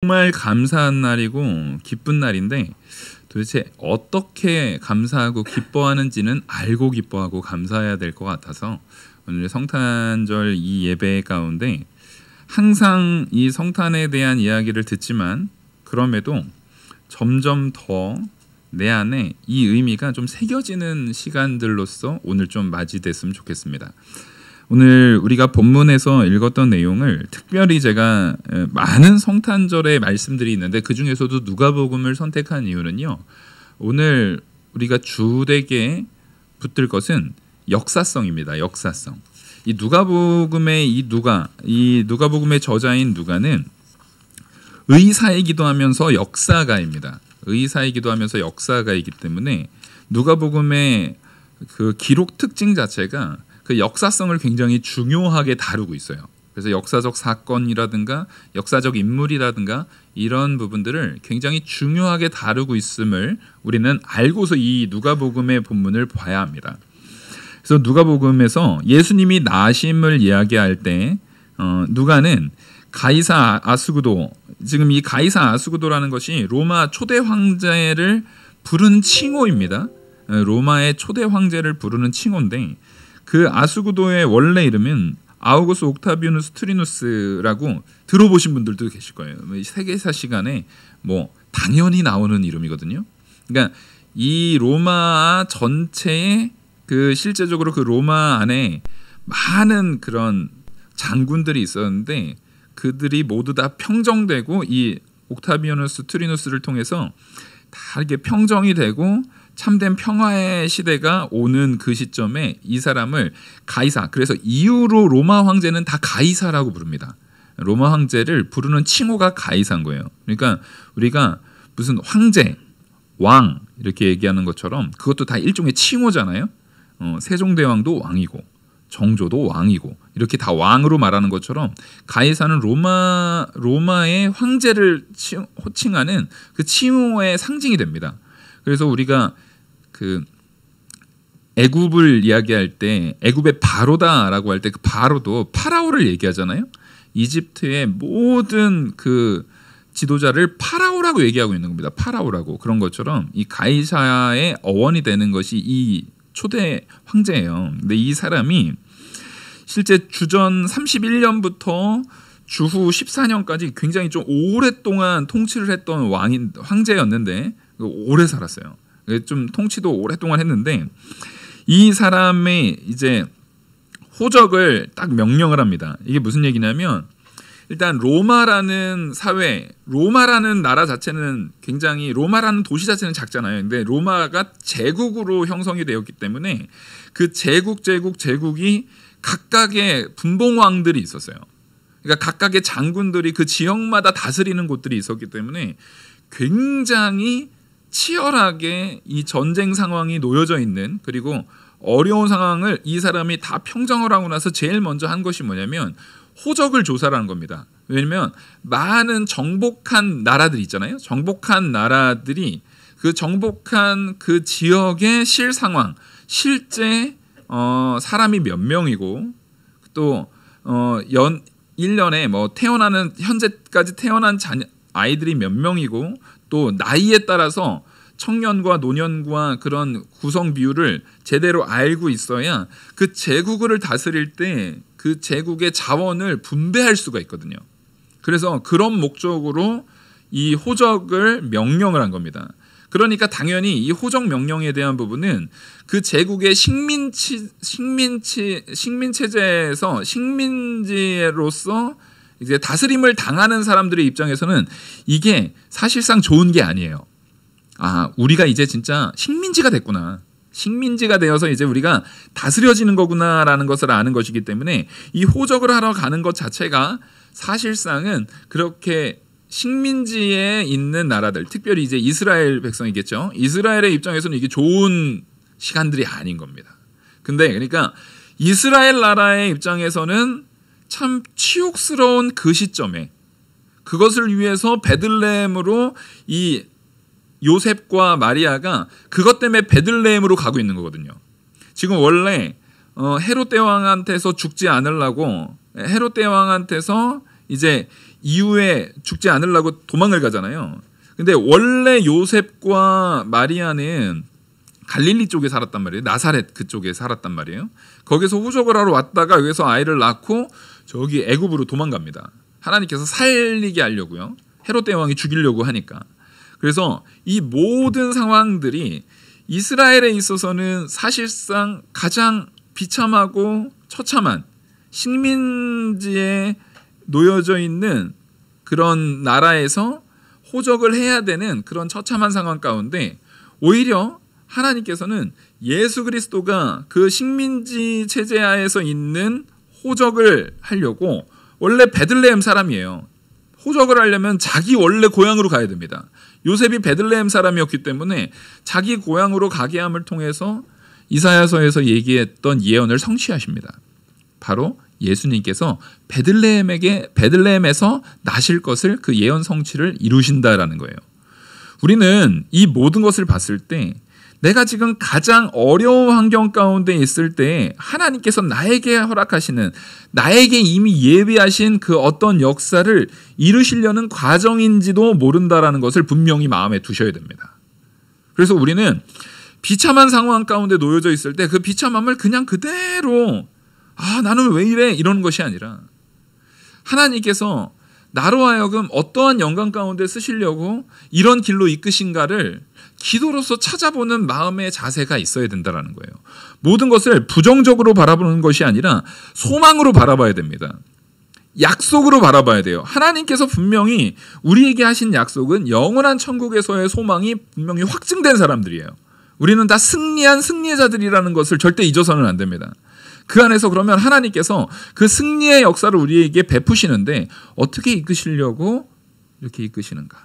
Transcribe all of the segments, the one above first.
정말 감사한 날이고 기쁜 날인데 도대체 어떻게 감사하고 기뻐하는지는 알고 기뻐하고 감사해야 될 것 같아서 오늘 성탄절 이 예배 가운데 항상 이 성탄에 대한 이야기를 듣지만 그럼에도 점점 더 내 안에 이 의미가 좀 새겨지는 시간들로서 오늘 좀 맞이됐으면 좋겠습니다. 오늘 우리가 본문에서 읽었던 내용을 특별히 제가 많은 성탄절의 말씀들이 있는데 그 중에서도 누가복음을 선택한 이유는요. 오늘 우리가 주되게 붙들 것은 역사성입니다. 역사성. 이 누가복음의 누가복음의 저자인 누가는 의사이기도 하면서 역사가입니다. 의사이기도 하면서 역사가이기 때문에 누가복음의 그 기록 특징 자체가 그 역사성을 굉장히 중요하게 다루고 있어요. 그래서 역사적 사건이라든가 역사적 인물이라든가 이런 부분들을 굉장히 중요하게 다루고 있음을 우리는 알고서 이 누가복음의 본문을 봐야 합니다. 그래서 누가복음에서 예수님이 나심을 이야기할 때 누가는 가이사 아수구도, 지금 이 가이사 아수구도라는 것이 로마 초대 황제를 부르는 칭호입니다. 로마의 초대 황제를 부르는 칭호인데 그 아수구도의 원래 이름은 아우구스 옥타비누스 투리누스라고 들어보신 분들도 계실 거예요. 세계사 시간에 뭐 당연히 나오는 이름이거든요. 그러니까 이 로마 전체에 그 실제적으로 그 로마 안에 많은 그런 장군들이 있었는데 그들이 모두 다 평정되고 이 옥타비아누스 투리누스를 통해서 다 이렇게 평정이 되고 참된 평화의 시대가 오는 그 시점에 이 사람을 가이사, 그래서 이후로 로마 황제는 다 가이사라고 부릅니다. 로마 황제를 부르는 칭호가 가이사인 거예요. 그러니까 우리가 무슨 황제, 왕 이렇게 얘기하는 것처럼 그것도 다 일종의 칭호잖아요. 세종대왕도 왕이고 정조도 왕이고 이렇게 다 왕으로 말하는 것처럼 가이사는 로마의 황제를 호칭하는 그 칭호의 상징이 됩니다. 그래서 우리가 그 애굽을 이야기할 때 애굽의 바로다라고 할 때 그 바로도 파라오를 얘기하잖아요. 이집트의 모든 그 지도자를 파라오라고 얘기하고 있는 겁니다. 파라오라고. 그런 것처럼 이 가이사의 어원이 되는 것이 이 초대 황제예요. 근데 이 사람이 실제 주전 31년부터 주후 14년까지 굉장히 좀 오랫동안 통치를 했던 황제였는데 오래 살았어요. 좀 통치도 오랫동안 했는데 이 사람의 이제 호적을 딱 명령을 합니다. 이게 무슨 얘기냐면 일단 로마라는 사회, 로마라는 나라 자체는 굉장히 로마라는 도시 자체는 작잖아요. 근데 로마가 제국으로 형성이 되었기 때문에 그 제국이 각각의 분봉왕들이 있었어요. 그러니까 각각의 장군들이 그 지역마다 다스리는 곳들이 있었기 때문에 굉장히 치열하게 이 전쟁 상황이 놓여져 있는, 그리고 어려운 상황을 이 사람이 다 평정을 하고 나서 제일 먼저 한 것이 뭐냐면 호적을 조사라는 겁니다. 왜냐하면 많은 정복한 나라들이 있잖아요. 정복한 나라들이 그 정복한 그 지역의 실상황, 실제 사람이 몇 명이고 또 1년에 뭐 태어나는 현재까지 태어난 아이들이 몇 명이고 또 나이에 따라서 청년과 노년과 그런 구성 비율을 제대로 알고 있어야 그 제국을 다스릴 때 그 제국의 자원을 분배할 수가 있거든요. 그래서 그런 목적으로 이 호적을 명령을 한 겁니다. 그러니까 당연히 이 호적 명령에 대한 부분은 그 제국의 식민체제에서 식민지로서 이제 다스림을 당하는 사람들의 입장에서는 이게 사실상 좋은 게 아니에요. 아, 우리가 이제 진짜 식민지가 됐구나. 식민지가 되어서 이제 우리가 다스려지는 거구나라는 것을 아는 것이기 때문에 이 호적을 하러 가는 것 자체가 사실상은 그렇게 식민지에 있는 나라들, 특별히 이제 이스라엘 백성이겠죠. 이스라엘의 입장에서는 이게 좋은 시간들이 아닌 겁니다. 근데 그러니까 이스라엘 나라의 입장에서는 참 치욕스러운 그 시점에 그것을 위해서 베들레헴으로 이 요셉과 마리아가 그것 때문에 베들레헴으로 가고 있는 거거든요. 지금 원래 헤롯 대왕한테서 죽지 않으려고 헤롯 대왕한테서 이제 이후에 죽지 않으려고 도망을 가잖아요. 근데 원래 요셉과 마리아는 갈릴리 쪽에 살았단 말이에요. 나사렛 그쪽에 살았단 말이에요. 거기서 호적을 하러 왔다가 여기서 아이를 낳고 저기 애굽으로 도망갑니다. 하나님께서 살리게 하려고요. 헤롯 대왕이 죽이려고 하니까. 그래서 이 모든 상황들이 이스라엘에 있어서는 사실상 가장 비참하고 처참한 식민지에 놓여져 있는 그런 나라에서 호적을 해야 되는 그런 처참한 상황 가운데 오히려 하나님께서는 예수 그리스도가 그 식민지 체제 하에서 있는 호적을 하려고, 원래 베들레헴 사람이에요. 호적을 하려면 자기 원래 고향으로 가야 됩니다. 요셉이 베들레헴 사람이었기 때문에 자기 고향으로 가게 함을 통해서 이사야서에서 얘기했던 예언을 성취하십니다. 바로 예수님께서 베들레헴에서 나실 것을, 그 예언 성취를 이루신다라는 거예요. 우리는 이 모든 것을 봤을 때 내가 지금 가장 어려운 환경 가운데 있을 때 하나님께서 나에게 허락하시는, 나에게 이미 예비하신 그 어떤 역사를 이루시려는 과정인지도 모른다라는 것을 분명히 마음에 두셔야 됩니다. 그래서 우리는 비참한 상황 가운데 놓여져 있을 때 그 비참함을 그냥 그대로 나는 왜 이래? 이러는 것이 아니라 하나님께서 나로 하여금 어떠한 영광 가운데 쓰시려고 이런 길로 이끄신가를 기도로서 찾아보는 마음의 자세가 있어야 된다는 거예요. 모든 것을 부정적으로 바라보는 것이 아니라 소망으로 바라봐야 됩니다. 약속으로 바라봐야 돼요. 하나님께서 분명히 우리에게 하신 약속은 영원한 천국에서의 소망이 분명히 확증된 사람들이에요. 우리는 다 승리한 승리자들이라는 것을 절대 잊어서는 안 됩니다. 그 안에서 그러면 하나님께서 그 승리의 역사를 우리에게 베푸시는데 어떻게 이끄시려고 이렇게 이끄시는가?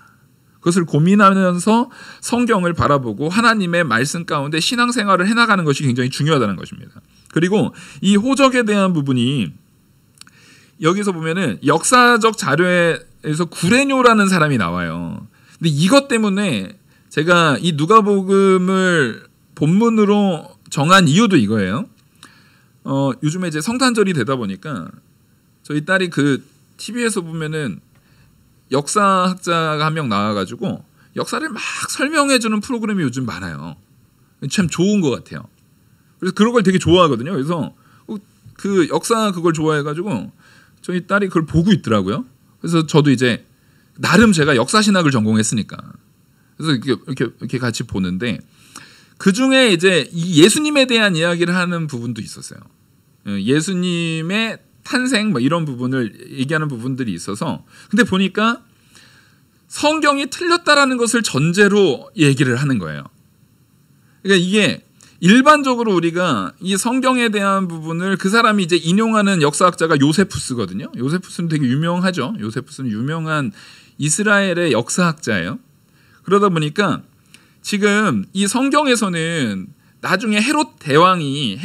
그것을 고민하면서 성경을 바라보고 하나님의 말씀 가운데 신앙생활을 해나가는 것이 굉장히 중요하다는 것입니다. 그리고 이 호적에 대한 부분이 여기서 보면은 역사적 자료에서 구레뇨라는 사람이 나와요. 근데 이것 때문에 제가 이 누가복음을 본문으로 정한 이유도 이거예요. 요즘에 이제 성탄절이 되다 보니까 저희 딸이 그 TV에서 보면은 역사학자가 한 명 나와가지고 역사를 막 설명해주는 프로그램이 요즘 많아요. 참 좋은 것 같아요. 그래서 그런 걸 되게 좋아하거든요. 그래서 그 역사 그걸 좋아해가지고 저희 딸이 그걸 보고 있더라고요. 그래서 저도 이제 나름 제가 역사신학을 전공했으니까 그래서 이렇게 같이 보는데 그 중에 이제 이 예수님에 대한 이야기를 하는 부분도 있었어요. 예수님의 탄생 뭐 이런 부분을 얘기하는 부분들이 있어서 근데 보니까 성경이 틀렸다라는 것을 전제로 얘기를 하는 거예요. 그러니까 이게 일반적으로 우리가 이 성경에 대한 부분을 그 사람이 이제 인용하는 역사학자가 요세푸스거든요. 요세푸스는 되게 유명하죠. 요세푸스는 유명한 이스라엘의 역사학자예요. 그러다 보니까 지금 이 성경에서는 나중에 헤롯 대왕이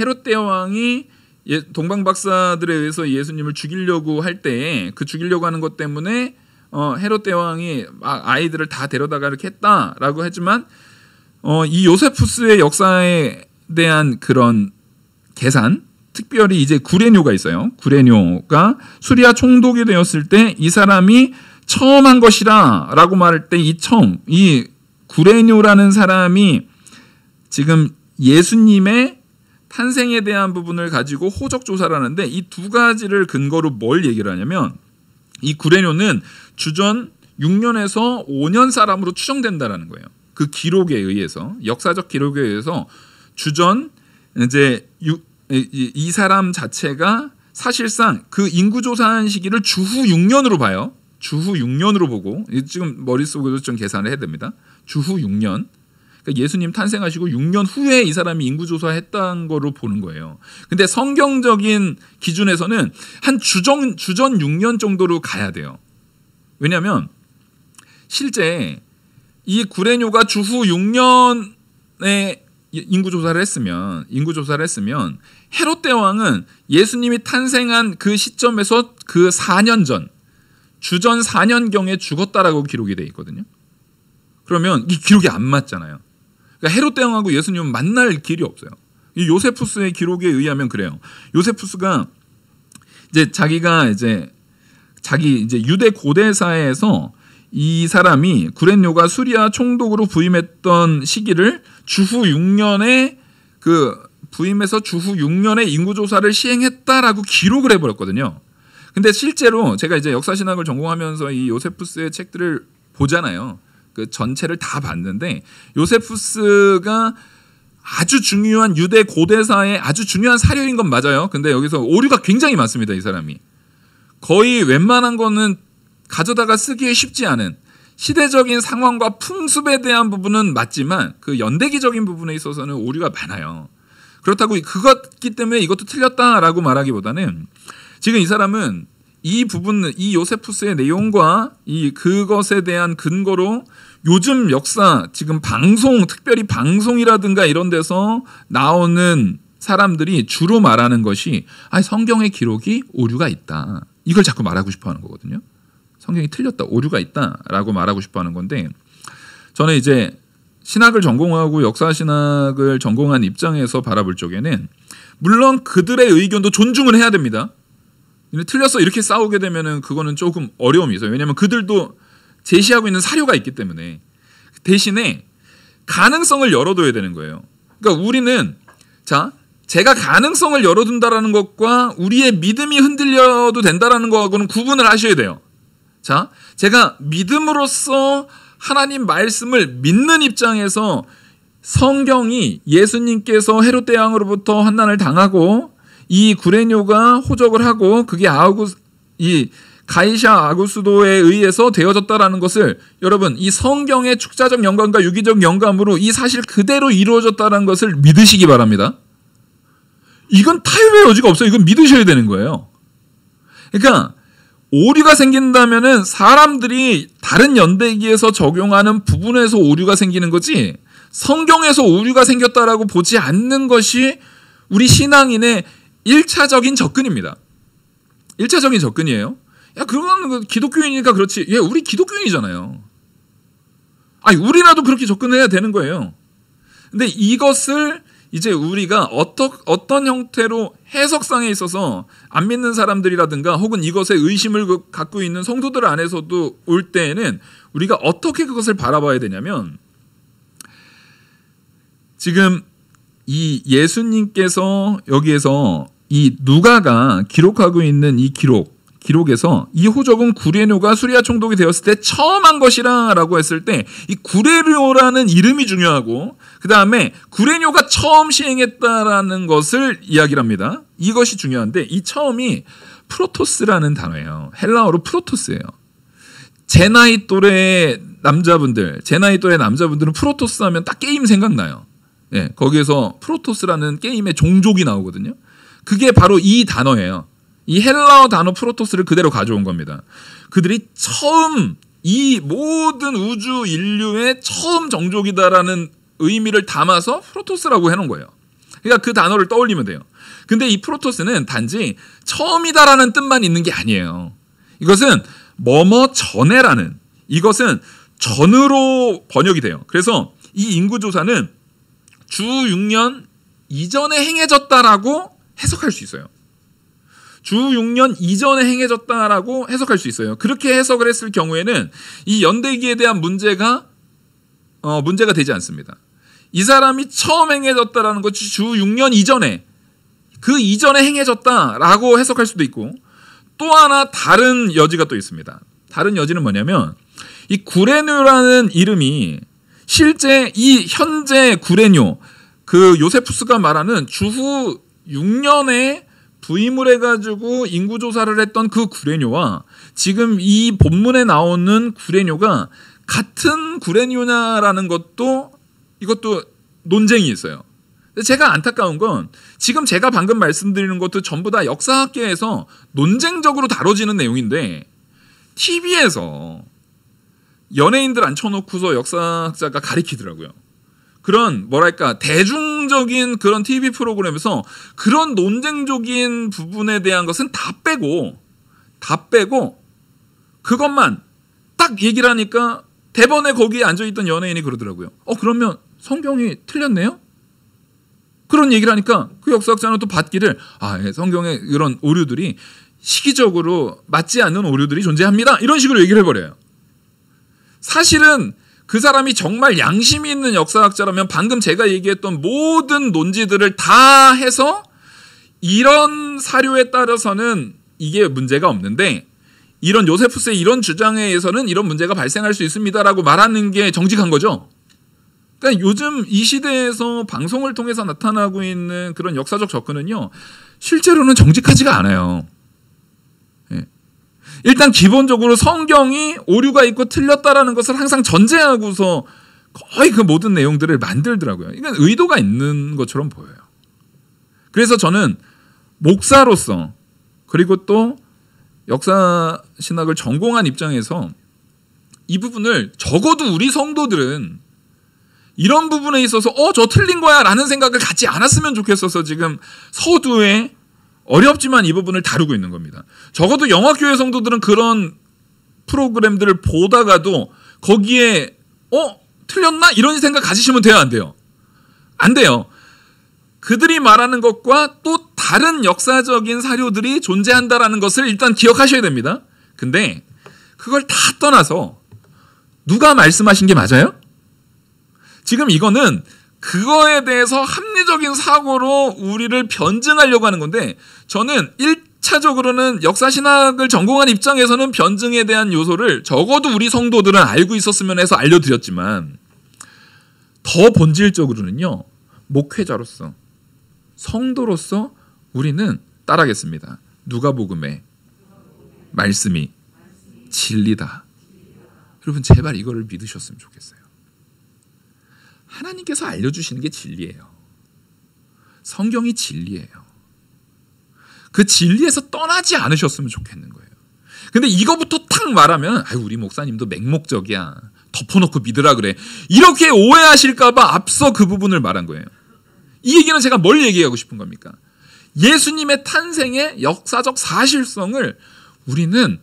동방 박사들에 의해서 예수님을 죽이려고 할 때 그 죽이려고 하는 것 때문에 헤롯 대왕이 아이들을 다 데려다가 이렇게 했다라고 하지만 이 요세푸스의 역사에 대한 그런 계산, 특별히 이제 구레뇨가 있어요. 구레뇨가 수리아 총독이 되었을 때 이 사람이 처음 한 것이라라고 말할 때 이 구레뇨라는 사람이 지금 예수님의 탄생에 대한 부분을 가지고 호적 조사를 하는데 이 두 가지를 근거로 뭘 얘기를 하냐면 이 구레뇨는 주전 6년에서 5년 사람으로 추정된다라는 거예요. 그 기록에 의해서, 역사적 기록에 의해서 주전 이제 이 사람 자체가 사실상 그 인구 조사한 시기를 주후 6년으로 봐요. 주후 6년으로 보고 지금 머릿속에도 좀 계산을 해야 됩니다. 주후 6년. 그러니까 예수님 탄생하시고 6년 후에 이 사람이 인구조사했다는 거로 보는 거예요. 근데 성경적인 기준에서는 한 주전 6년 정도로 가야 돼요. 왜냐하면 실제 이 구레뇨가 주후 6년에 인구조사를 했으면 헤롯 대왕은 예수님이 탄생한 그 시점에서 그 4년 전 주전 4년경에 죽었다라고 기록이 되어 있거든요. 그러면 이 기록이 안 맞잖아요. 그러니까 헤롯 대왕하고 예수님은 만날 길이 없어요. 이 요세푸스의 기록에 의하면 그래요. 요세푸스가 이제 자기가 이제 자기 이제 유대 고대 사회에서 이 사람이 구레뇨가 수리아 총독으로 부임했던 시기를 주후 6년에 부임해서 주후 6년에 인구조사를 시행했다라고 기록을 해버렸거든요. 근데 실제로 제가 이제 역사신학을 전공하면서 이 요세푸스의 책들을 보잖아요. 그 전체를 다 봤는데 요세푸스가 아주 중요한 유대 고대사의 아주 중요한 사료인 건 맞아요. 근데 여기서 오류가 굉장히 많습니다. 이 사람이. 거의 웬만한 거는 가져다가 쓰기에 쉽지 않은 시대적인 상황과 풍습에 대한 부분은 맞지만 그 연대기적인 부분에 있어서는 오류가 많아요. 그렇다고 그것기 때문에 이것도 틀렸다라고 말하기보다는 지금 이 사람은 이 부분, 이 요세푸스의 내용과 그것에 대한 근거로 요즘 역사, 지금 방송, 특별히 방송이라든가 이런 데서 나오는 사람들이 주로 말하는 것이 성경의 기록이 오류가 있다. 이걸 자꾸 말하고 싶어 하는 거거든요. 성경이 틀렸다, 오류가 있다라고 말하고 싶어 하는 건데, 저는 이제 신학을 전공하고 역사신학을 전공한 입장에서 바라볼 적에는 물론 그들의 의견도 존중을 해야 됩니다. 틀렸어 이렇게 싸우게 되면은 그거는 조금 어려움이 있어요. 왜냐하면 그들도 제시하고 있는 사료가 있기 때문에. 대신에 가능성을 열어둬야 되는 거예요. 그러니까 우리는 제가 가능성을 열어둔다라는 것과 우리의 믿음이 흔들려도 된다라는 거하고는 구분을 하셔야 돼요. 제가 믿음으로써 하나님 말씀을 믿는 입장에서 성경이 예수님께서 헤롯 대왕으로부터 환난을 당하고 이 구레뇨가 호적을 하고 그게 이 가이샤 아구스도에 의해서 되어졌다라는 것을 여러분 이 성경의 축자적 영감과 유기적 영감으로 이 사실 그대로 이루어졌다는 것을 믿으시기 바랍니다. 이건 타협의 여지가 없어요. 이건 믿으셔야 되는 거예요. 그러니까 오류가 생긴다면은 사람들이 다른 연대기에서 적용하는 부분에서 오류가 생기는 거지 성경에서 오류가 생겼다라고 보지 않는 것이 우리 신앙인의 1차적인 접근입니다. 1차적인 접근이에요. 그건 기독교인이니까 그렇지. 우리 기독교인이잖아요. 우리라도 그렇게 접근해야 되는 거예요. 근데 이것을 이제 우리가 어떤 형태로 해석상에 있어서 안 믿는 사람들이라든가 혹은 이것에 의심을 갖고 있는 성도들 안에서도 올 때에는 우리가 어떻게 그것을 바라봐야 되냐면 지금 이 예수님께서 여기에서 이 누가가 기록하고 있는 이 기록에서 이 호적은 구레뇨가 수리아 총독이 되었을 때 처음 한 것이라고 했을 때 이 구레뇨라는 이름이 중요하고 그 다음에 구레뇨가 처음 시행했다라는 것을 이야기를 합니다. 이것이 중요한데 이 처음이 프로토스라는 단어예요. 헬라어로 프로토스예요. 제 나이 또래 남자분들은 프로토스 하면 딱 게임 생각나요. 거기에서 프로토스라는 게임의 종족이 나오거든요. 그게 바로 이 단어예요. 이 헬라어 단어 프로토스를 그대로 가져온 겁니다. 그들이 처음 이 모든 우주 인류의 처음 정족이다라는 의미를 담아서 프로토스라고 해놓은 거예요. 그러니까 그 단어를 떠올리면 돼요. 근데 이 프로토스는 단지 처음이다라는 뜻만 있는 게 아니에요. 이것은 뭐뭐 전에라는 이것은 전으로 번역이 돼요. 그래서 이 인구조사는 주 6년 이전에 행해졌다라고 해석할 수 있어요. 주 6년 이전에 행해졌다라고 해석할 수 있어요. 그렇게 해석을 했을 경우에는 이 연대기에 대한 문제가 되지 않습니다. 이 사람이 처음 행해졌다라는 것이 주 6년 이전에 그 이전에 행해졌다라고 해석할 수도 있고 또 하나 다른 여지가 또 있습니다. 다른 여지는 뭐냐면 이 구레뇨라는 이름이 실제 이 현재 구레뇨 그 요세푸스가 말하는 주후 6년에 부임을 해가지고 인구조사를 했던 그 구레뇨와 지금 이 본문에 나오는 구레뇨가 같은 구레뇨냐라는 이것도 논쟁이 있어요. 제가 안타까운 건 지금 제가 방금 말씀드리는 것도 전부 다 역사학계에서 논쟁적으로 다뤄지는 내용인데 TV에서 연예인들 앉혀놓고서 역사학자가 가리키더라고요. 그런 대중적인 그런 TV 프로그램에서 그런 논쟁적인 부분에 대한 것은 다 빼고 그것만 딱 얘기를 하니까 대번에 거기에 앉아있던 연예인이 그러더라고요. 그러면 성경이 틀렸네요? 그런 얘기를 하니까 그 역사학자는 또 받기를 성경의 이런 오류들이 시기적으로 맞지 않는 오류들이 존재합니다. 이런 식으로 얘기를 해버려요. 사실은 그 사람이 정말 양심이 있는 역사학자라면 방금 제가 얘기했던 모든 논지들을 다 해서 이런 사료에 따라서는 이게 문제가 없는데 이런 요세푸스의 이런 주장에 의해서는 이런 문제가 발생할 수 있습니다라고 말하는 게 정직한 거죠. 그러니까 요즘 이 시대에서 방송을 통해서 나타나고 있는 그런 역사적 접근은요, 실제로는 정직하지가 않아요. 일단 기본적으로 성경이 오류가 있고 틀렸다라는 것을 항상 전제하고서 거의 그 모든 내용들을 만들더라고요. 이건 의도가 있는 것처럼 보여요. 그래서 저는 목사로서 그리고 또 역사 신학을 전공한 입장에서 이 부분을 적어도 우리 성도들은 이런 부분에 있어서 저 틀린 거야 라는 생각을 갖지 않았으면 좋겠어서 지금 서두에 어렵지만 이 부분을 다루고 있는 겁니다. 적어도 영화교회 성도들은 그런 프로그램들을 보다가도 거기에 틀렸나? 이런 생각 가지시면 돼요, 안 돼요? 안 돼요. 그들이 말하는 것과 또 다른 역사적인 사료들이 존재한다라는 것을 일단 기억하셔야 됩니다. 근데 그걸 다 떠나서 누가 말씀하신 게 맞아요? 지금 이거는 그거에 대해서 합리적인 사고로 우리를 변증하려고 하는 건데, 저는 1차적으로는 역사신학을 전공한 입장에서는 변증에 대한 요소를 적어도 우리 성도들은 알고 있었으면 해서 알려드렸지만, 더 본질적으로는요, 목회자로서 성도로서 우리는 따라하겠습니다. 누가복음의 말씀이 진리다. 여러분 제발 이거를 믿으셨으면 좋겠어요. 하나님께서 알려주시는 게 진리예요. 성경이 진리예요. 그 진리에서 떠나지 않으셨으면 좋겠는 거예요. 근데 이거부터 탁 말하면 우리 목사님도 맹목적이야. 덮어놓고 믿으라 그래. 이렇게 오해하실까봐 앞서 그 부분을 말한 거예요. 이 얘기는 제가 뭘 얘기하고 싶은 겁니까? 예수님의 탄생의 역사적 사실성을 우리는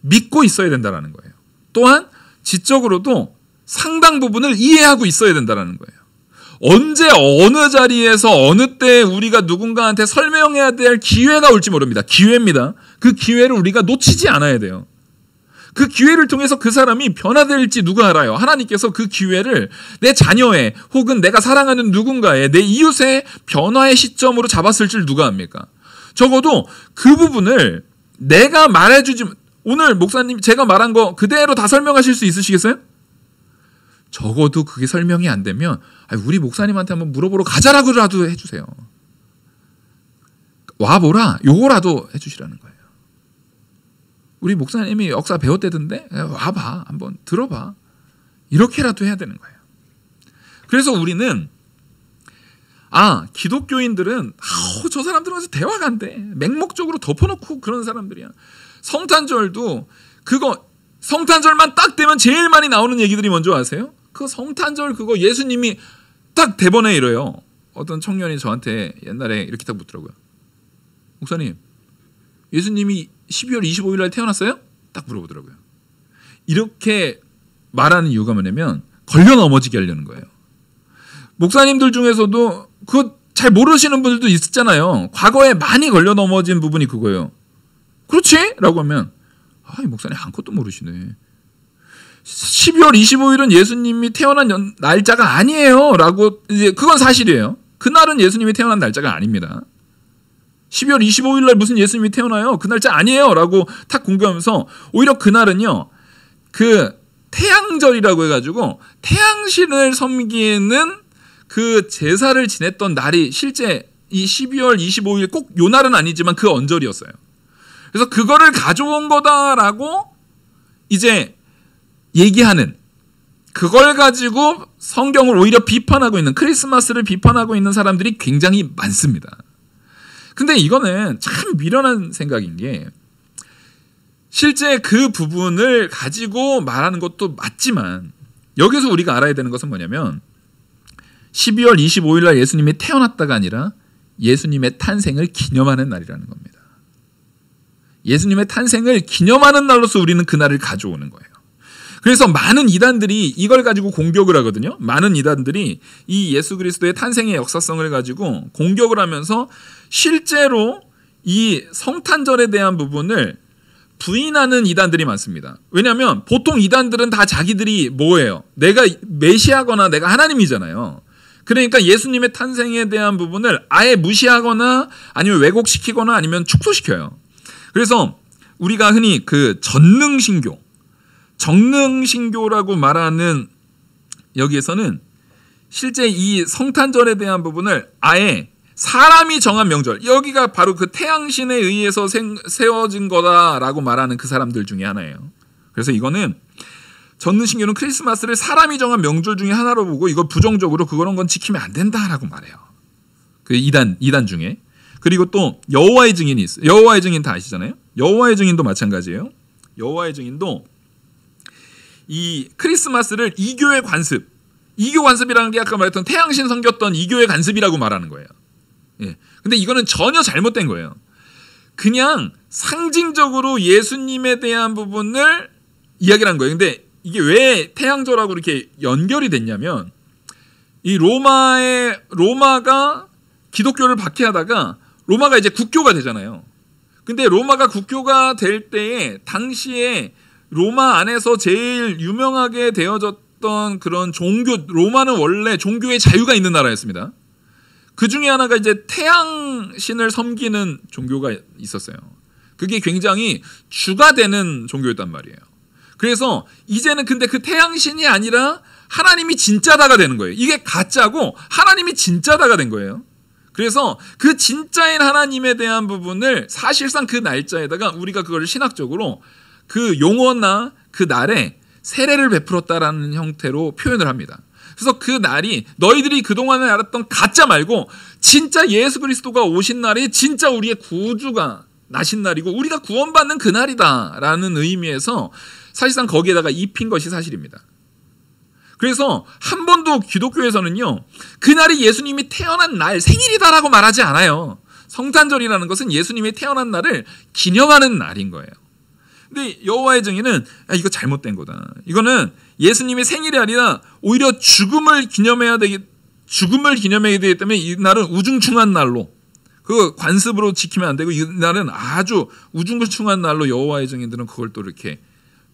믿고 있어야 된다는 거예요. 또한 지적으로도 상당 부분을 이해하고 있어야 된다는 거예요. 언제 어느 자리에서 어느 때 우리가 누군가한테 설명해야 될 기회가 올지 모릅니다. 기회입니다. 그 기회를 우리가 놓치지 않아야 돼요. 그 기회를 통해서 그 사람이 변화될지 누가 알아요? 하나님께서 그 기회를 내 자녀의 혹은 내가 사랑하는 누군가의 내 이웃의 변화의 시점으로 잡았을 줄 누가 압니까? 적어도 그 부분을 내가 말해주지, 오늘 목사님 제가 말한 거 그대로 다 설명하실 수 있으시겠어요? 적어도 그게 설명이 안 되면 우리 목사님한테 한번 물어보러 가자라고라도 해주세요. 와보라 요거라도 해주시라는 거예요. 우리 목사님이 역사 배웠대던데 와봐 한번 들어봐 이렇게라도 해야 되는 거예요. 그래서 우리는 기독교인들은 저 사람들은 와서 대화가 안 돼. 맹목적으로 덮어놓고 그런 사람들이야. 성탄절도 그거 성탄절만 딱 되면 제일 많이 나오는 얘기들이 뭔지 아세요? 그 성탄절 그거 예수님이 딱 대번에 이래요. 어떤 청년이 저한테 옛날에 이렇게 딱 묻더라고요. 목사님 예수님이 12월 25일 날 태어났어요? 딱 물어보더라고요. 이렇게 말하는 이유가 뭐냐면 걸려 넘어지게 하려는 거예요. 목사님들 중에서도 그거 잘 모르시는 분들도 있었잖아요. 과거에 많이 걸려 넘어진 부분이 그거예요. 그렇지? 라고 하면 이 목사님 아무것도 모르시네. 12월 25일은 예수님이 태어난 날짜가 아니에요. 라고 이제 그건 사실이에요. 그날은 예수님이 태어난 날짜가 아닙니다. 12월 25일 날 무슨 예수님이 태어나요? 그 날짜 아니에요. 라고 탁 공개하면서 오히려 그날은요. 그 태양절이라고 해가지고 태양신을 섬기는 그 제사를 지냈던 날이 실제 이 12월 25일 꼭 요 날은 아니지만 그 언저리였어요. 그래서 그거를 가져온 거다라고 이제 얘기하는, 그걸 가지고 성경을 오히려 비판하고 있는, 크리스마스를 비판하고 있는 사람들이 굉장히 많습니다. 근데 이거는 참 미련한 생각인 게, 실제 그 부분을 가지고 말하는 것도 맞지만 여기서 우리가 알아야 되는 것은 뭐냐면 12월 25일 날 예수님이 태어났다가 아니라 예수님의 탄생을 기념하는 날이라는 겁니다. 예수님의 탄생을 기념하는 날로서 우리는 그날을 가져오는 거예요. 그래서 많은 이단들이 이걸 가지고 공격을 하거든요. 많은 이단들이 이 예수 그리스도의 탄생의 역사성을 가지고 공격을 하면서 실제로 이 성탄절에 대한 부분을 부인하는 이단들이 많습니다. 왜냐하면 보통 이단들은 다 자기들이 뭐예요? 내가 메시아거나 내가 하나님이잖아요. 그러니까 예수님의 탄생에 대한 부분을 아예 무시하거나 아니면 왜곡시키거나 아니면 축소시켜요. 그래서 우리가 흔히 그 전능신교, 정능신교라고 말하는 여기에서는 실제 이 성탄절에 대한 부분을 아예 사람이 정한 명절, 여기가 바로 그 태양신에 의해서 세워진 거다라고 말하는 그 사람들 중에 하나예요. 그래서 이거는 전능신교는 크리스마스를 사람이 정한 명절 중에 하나로 보고 이거 부정적으로 그런 건 지키면 안 된다라고 말해요. 그 이단 중에. 그리고 또 여호와의 증인이 있어요. 여호와의 증인 다 아시잖아요. 여호와의 증인도 마찬가지예요. 여호와의 증인도 이 크리스마스를 이교의 관습, 이교 관습이라는 게 아까 말했던 태양신 섬겼던 이교의 관습이라고 말하는 거예요. 예. 근데 이거는 전혀 잘못된 거예요. 그냥 상징적으로 예수님에 대한 부분을 이야기를 한 거예요. 근데 이게 왜 태양절하고 이렇게 연결이 됐냐면 이 로마가 기독교를 박해하다가 로마가 이제 국교가 되잖아요. 근데 로마가 국교가 될 때에 당시에 로마 안에서 제일 유명하게 되어졌던 그런 종교, 로마는 원래 종교의 자유가 있는 나라였습니다. 그 중에 하나가 이제 태양신을 섬기는 종교가 있었어요. 그게 굉장히 주가 되는 종교였단 말이에요. 그래서 이제는 근데 그 태양신이 아니라 하나님이 진짜다가 되는 거예요. 이게 가짜고 하나님이 진짜다가 된 거예요. 그래서 그 진짜인 하나님에 대한 부분을 사실상 그 날짜에다가 우리가 그걸 신학적으로 그 용어나 그 날에 세례를 베풀었다라는 형태로 표현을 합니다. 그래서 그 날이 너희들이 그동안에 알았던 가짜 말고 진짜 예수 그리스도가 오신 날이 진짜 우리의 구주가 나신 날이고 우리가 구원받는 그 날이다라는 의미에서 사실상 거기에다가 입힌 것이 사실입니다. 그래서 한 번도 기독교에서는요, 그날이 예수님이 태어난 날, 생일이다라고 말하지 않아요. 성탄절이라는 것은 예수님이 태어난 날을 기념하는 날인 거예요. 근데 여호와의 증인은 이거 잘못된 거다. 이거는 예수님의 생일이 아니라 오히려 죽음을 기념해야 되기 때문에 이 날은 우중충한 날로 그 관습으로 지키면 안 되고 이 날은 아주 우중충한 날로 여호와의 증인들은 그걸 또 이렇게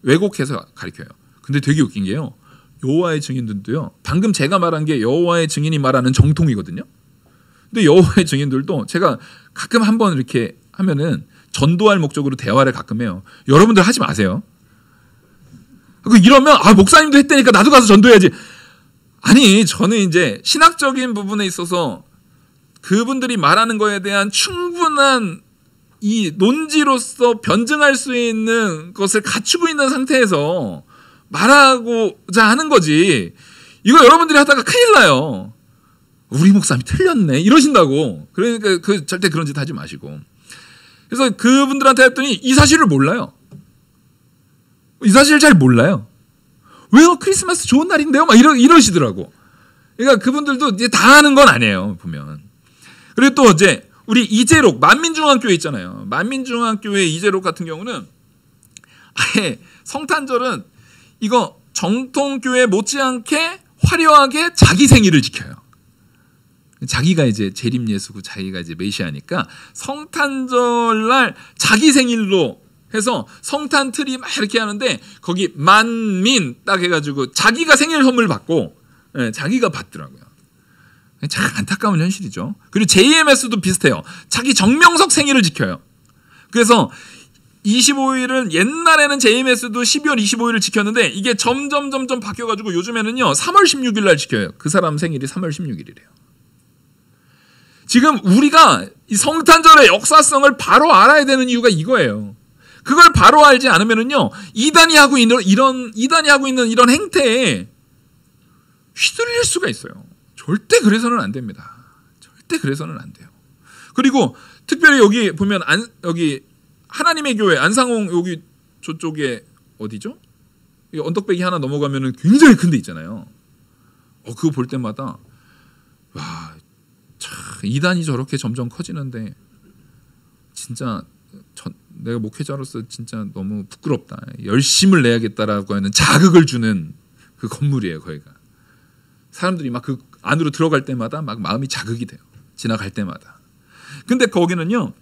왜곡해서 가르쳐요. 근데 되게 웃긴 게요. 여호와의 증인들도요. 방금 제가 말한 게 여호와의 증인이 말하는 정통이거든요. 근데 여호와의 증인들도 제가 가끔 한번 이렇게 하면은 전도할 목적으로 대화를 가끔 해요. 여러분들 하지 마세요. 이러면 목사님도 했다니까 나도 가서 전도해야지. 아니 저는 이제 신학적인 부분에 있어서 그분들이 말하는 거에 대한 충분한 이 논지로서 변증할 수 있는 것을 갖추고 있는 상태에서 말하고자 하는 거지. 이거 여러분들이 하다가 큰일 나요. 우리 목사님이 틀렸네 이러신다고. 그러니까 절대 그런 짓 하지 마시고. 그래서 그분들한테 했더니 이 사실을 몰라요. 이 사실을 잘 몰라요. 왜요? 크리스마스 좋은 날인데요? 막 이러시더라고. 그러니까 그분들도 이제 다 아는 건 아니에요, 보면. 그리고 또 이제 우리 이재록 만민중앙교회 있잖아요. 만민중앙교회 이재록 같은 경우는 아예 성탄절은 이거 정통교회 못지않게 화려하게 자기 생일을 지켜요. 자기가 이제 재림 예수고 자기가 이제 메시아니까 성탄절날 자기 생일로 해서 성탄 트리 막 이렇게 하는데 거기 만민 딱 해가지고 자기가 생일 선물 받고 자기가 받더라고요. 참 안타까운 현실이죠. 그리고 JMS도 비슷해요. 자기 정명석 생일을 지켜요. 그래서 25일은 옛날에는 JMS도 12월 25일을 지켰는데 이게 점점 바뀌어가지고 요즘에는요 3월 16일 날 지켜요. 그 사람 생일이 3월 16일이래요. 지금 우리가 이 성탄절의 역사성을 바로 알아야 되는 이유가 이거예요. 그걸 바로 알지 않으면은요 이단이 하고 있는 이런 행태에 휘둘릴 수가 있어요. 절대 그래서는 안 됩니다. 절대 그래서는 안 돼요. 그리고 특별히 여기 보면 여기 하나님의 교회 안상홍 여기 저쪽에 어디죠? 언덕배기 하나 넘어가면은 굉장히 큰 데 있잖아요. 그거 볼 때마다 와, 참 이단이 저렇게 점점 커지는데 진짜 내가 목회자로서 진짜 너무 부끄럽다. 열심을 내야겠다라고 하는 자극을 주는 그 건물이에요, 거기가. 사람들이 막 그 안으로 들어갈 때마다 막 마음이 자극이 돼요. 지나갈 때마다. 근데 거기는요.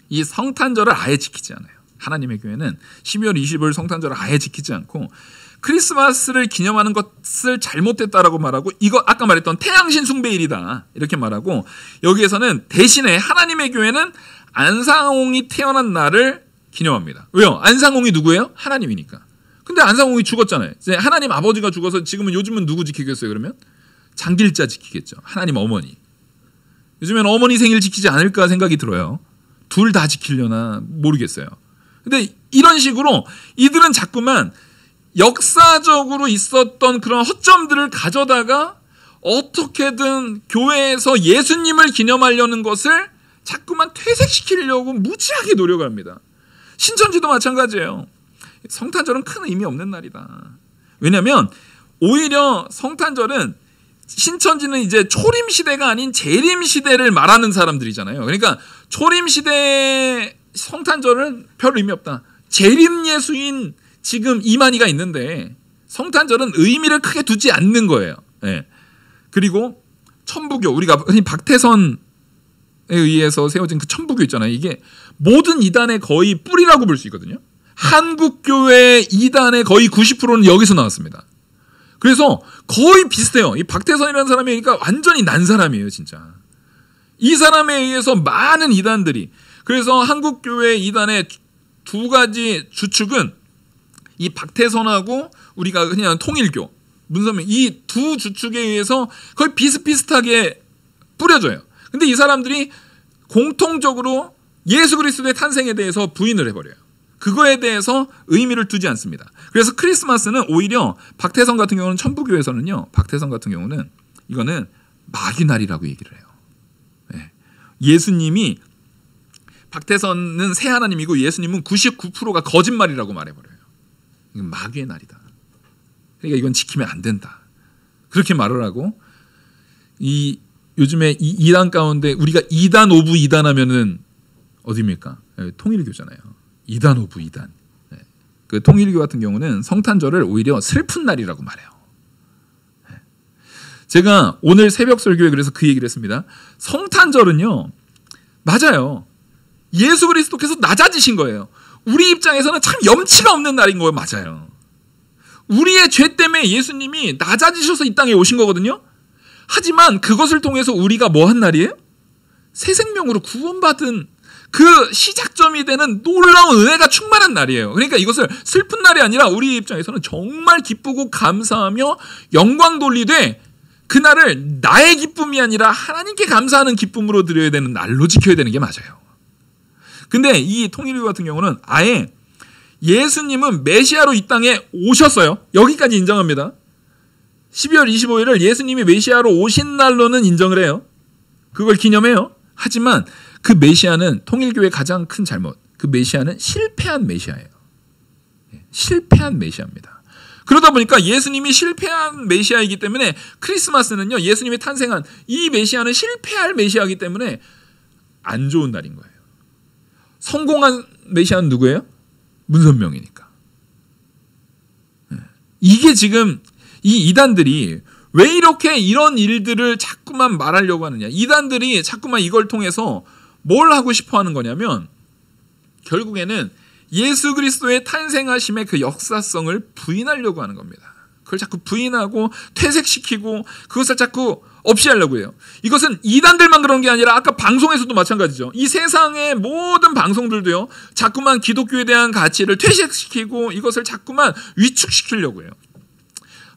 이 성탄절을 아예 지키지 않아요. 하나님의 교회는 12월 25일 성탄절을 아예 지키지 않고 크리스마스를 기념하는 것을 잘못됐다라고 말하고, 이거 아까 말했던 태양신 숭배일이다 이렇게 말하고, 여기에서는 대신에 하나님의 교회는 안상홍이 태어난 날을 기념합니다. 왜요? 안상홍이 누구예요? 하나님이니까. 근데 안상홍이 죽었잖아요. 이제 하나님 아버지가 죽어서 지금은 요즘은 누구 지키겠어요? 그러면 장길자 지키겠죠. 하나님 어머니. 요즘엔 어머니 생일 지키지 않을까 생각이 들어요. 둘 다 지키려나 모르겠어요. 근데 이런 식으로 이들은 자꾸만 역사적으로 있었던 그런 허점들을 가져다가 어떻게든 교회에서 예수님을 기념하려는 것을 자꾸만 퇴색시키려고 무지하게 노력합니다. 신천지도 마찬가지예요. 성탄절은 큰 의미 없는 날이다. 왜냐하면 오히려 성탄절은, 신천지는 이제 초림 시대가 아닌 재림 시대를 말하는 사람들이잖아요. 그러니까 초림 시대 성탄절은 별 의미 없다. 재림 예수인 지금 이만희가 있는데 성탄절은 의미를 크게 두지 않는 거예요. 네. 그리고 천부교, 우리가 흔히 박태선에 의해서 세워진 그 천부교 있잖아요. 이게 모든 이단의 거의 뿌리라고 볼 수 있거든요. 한국교회 이단의 거의 90%는 여기서 나왔습니다. 그래서 거의 비슷해요. 이 박태선이라는 사람이 그러니까 완전히 난 사람이에요, 진짜. 이 사람에 의해서 많은 이단들이, 그래서 한국교회 이단의 두 가지 주축은 이 박태선하고 우리가 그냥 통일교, 문선명, 이 두 주축에 의해서 거의 비슷비슷하게 뿌려져요. 근데 이 사람들이 공통적으로 예수 그리스도의 탄생에 대해서 부인을 해버려요. 그거에 대해서 의미를 두지 않습니다. 그래서 크리스마스는 오히려 박태선 같은 경우는, 천부교에서는요, 박태선 같은 경우는 이거는 마귀 날이라고 얘기를 해요. 네. 예수님이, 박태선은 새 하나님이고 예수님은 99%가 거짓말이라고 말해버려요. 이건 마귀의 날이다. 그러니까 이건 지키면 안 된다. 그렇게 말을 하고, 이 요즘에 이 이단 가운데 우리가 이단 오브 이단 하면은 어디입니까? 네, 통일교잖아요. 이단 오브 이단. 네. 그 통일교 같은 경우는 성탄절을 오히려 슬픈 날이라고 말해요. 네. 제가 오늘 새벽 설교에 그래서 그 얘기를 했습니다. 성탄절은요, 맞아요. 예수 그리스도께서 낮아지신 거예요. 우리 입장에서는 참 염치가 없는 날인 거예요. 맞아요. 우리의 죄 때문에 예수님이 낮아지셔서 이 땅에 오신 거거든요. 하지만 그것을 통해서 우리가 뭐 한 날이에요? 새 생명으로 구원받은 그 시작점이 되는 놀라운 은혜가 충만한 날이에요. 그러니까 이것을 슬픈 날이 아니라 우리 입장에서는 정말 기쁘고 감사하며 영광 돌리되, 그날을 나의 기쁨이 아니라 하나님께 감사하는 기쁨으로 드려야 되는 날로 지켜야 되는 게 맞아요. 근데 이 통일교 같은 경우는 아예 예수님은 메시아로 이 땅에 오셨어요. 여기까지 인정합니다. 12월 25일을 예수님이 메시아로 오신 날로는 인정을 해요. 그걸 기념해요. 하지만 그 메시아는, 통일교의 가장 큰 잘못, 그 메시아는 실패한 메시아예요. 실패한 메시아입니다. 그러다 보니까 예수님이 실패한 메시아이기 때문에 크리스마스는요, 예수님이 탄생한 이 메시아는 실패할 메시아이기 때문에 안 좋은 날인 거예요. 성공한 메시아는 누구예요? 문선명이니까. 이게 지금 이 이단들이 왜 이렇게 이런 일들을 자꾸만 말하려고 하느냐. 이단들이 자꾸만 이걸 통해서 뭘 하고 싶어 하는 거냐면, 결국에는 예수 그리스도의 탄생하심의 그 역사성을 부인하려고 하는 겁니다. 그걸 자꾸 부인하고 퇴색시키고 그것을 자꾸 없이 하려고 해요. 이것은 이단들만 그런 게 아니라 아까 방송에서도 마찬가지죠. 이 세상의 모든 방송들도요, 자꾸만 기독교에 대한 가치를 퇴색시키고 이것을 자꾸만 위축시키려고 해요.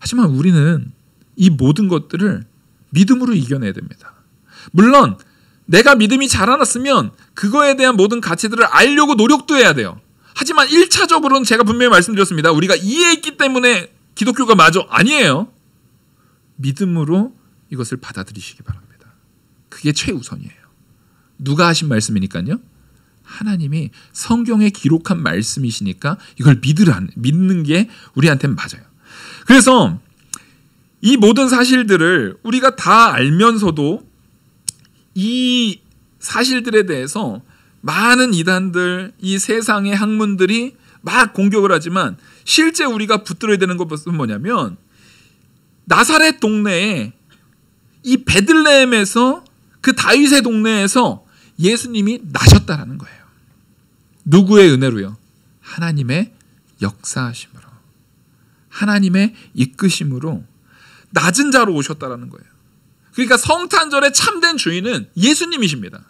하지만 우리는 이 모든 것들을 믿음으로 이겨내야 됩니다. 물론 내가 믿음이 자라났으면 그거에 대한 모든 가치들을 알려고 노력도 해야 돼요. 하지만 1차적으로는 제가 분명히 말씀드렸습니다. 우리가 이해했기 때문에 기독교가 맞아. 아니에요. 믿음으로 이것을 받아들이시기 바랍니다. 그게 최우선이에요. 누가 하신 말씀이니까요? 하나님이 성경에 기록한 말씀이시니까 이걸 믿는 게 우리한테는 맞아요. 그래서 이 모든 사실들을 우리가 다 알면서도 이 사실들에 대해서 많은 이단들, 이 세상의 학문들이 막 공격을 하지만, 실제 우리가 붙들어야 되는 것은 뭐냐면, 나사렛 동네에 이 베들레헴에서, 그 다윗의 동네에서 예수님이 나셨다라는 거예요. 누구의 은혜로요? 하나님의 역사하심으로, 하나님의 이끄심으로 낮은 자로 오셨다라는 거예요. 그러니까 성탄절의 참된 주인은 예수님이십니다.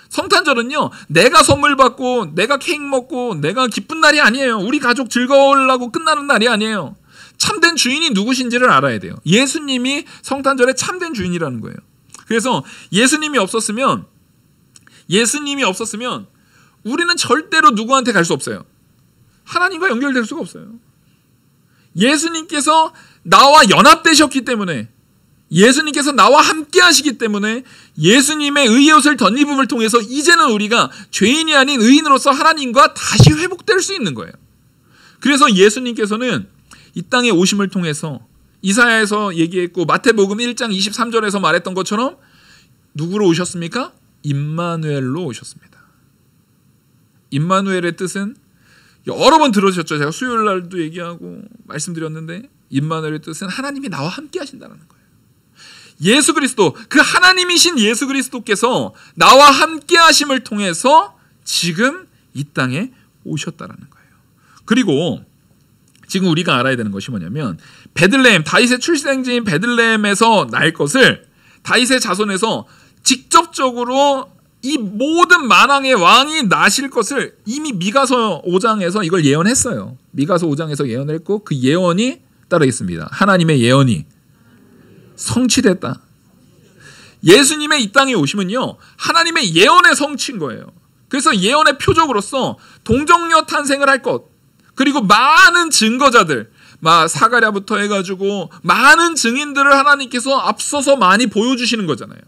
성탄절은요, 내가 선물 받고 내가 케이크 먹고 내가 기쁜 날이 아니에요. 우리 가족 즐거우려고 끝나는 날이 아니에요. 참된 주인이 누구신지를 알아야 돼요. 예수님이 성탄절의 참된 주인이라는 거예요. 그래서 예수님이 없었으면 우리는 절대로 누구한테 갈 수 없어요. 하나님과 연결될 수가 없어요. 예수님께서 나와 연합되셨기 때문에, 예수님께서 나와 함께 하시기 때문에 예수님의 의의 옷을 덧입음을 통해서 이제는 우리가 죄인이 아닌 의인으로서 하나님과 다시 회복될 수 있는 거예요. 그래서 예수님께서는 이 땅에 오심을 통해서 이사야에서 얘기했고 마태복음 1장 23절에서 말했던 것처럼 누구로 오셨습니까? 임마누엘로 오셨습니다. 임마누엘의 뜻은 여러 번 들으셨죠. 제가 수요일 날도 얘기하고 말씀드렸는데, 임마누엘의 뜻은 하나님이 나와 함께 하신다는 거예요. 예수 그리스도, 그 하나님이신 예수 그리스도께서 나와 함께 하심을 통해서 지금 이 땅에 오셨다라는 거예요. 그리고 지금 우리가 알아야 되는 것이 뭐냐면, 베들레헴, 다윗의 출생지인 베들레헴에서 날 것을, 다윗의 자손에서 직접적으로 이 모든 만왕의 왕이 나실 것을 이미 미가서 5장에서 이걸 예언했어요. 미가서 5장에서 예언을 했고, 그 예언이 따르겠습니다. 하나님의 예언이 성취됐다. 예수님의 이 땅에 오심은요, 하나님의 예언의 성취인 거예요. 그래서 예언의 표적으로서 동정녀 탄생을 할 것, 그리고 많은 증거자들, 사가랴부터 해가지고 많은 증인들을 하나님께서 앞서서 많이 보여주시는 거잖아요.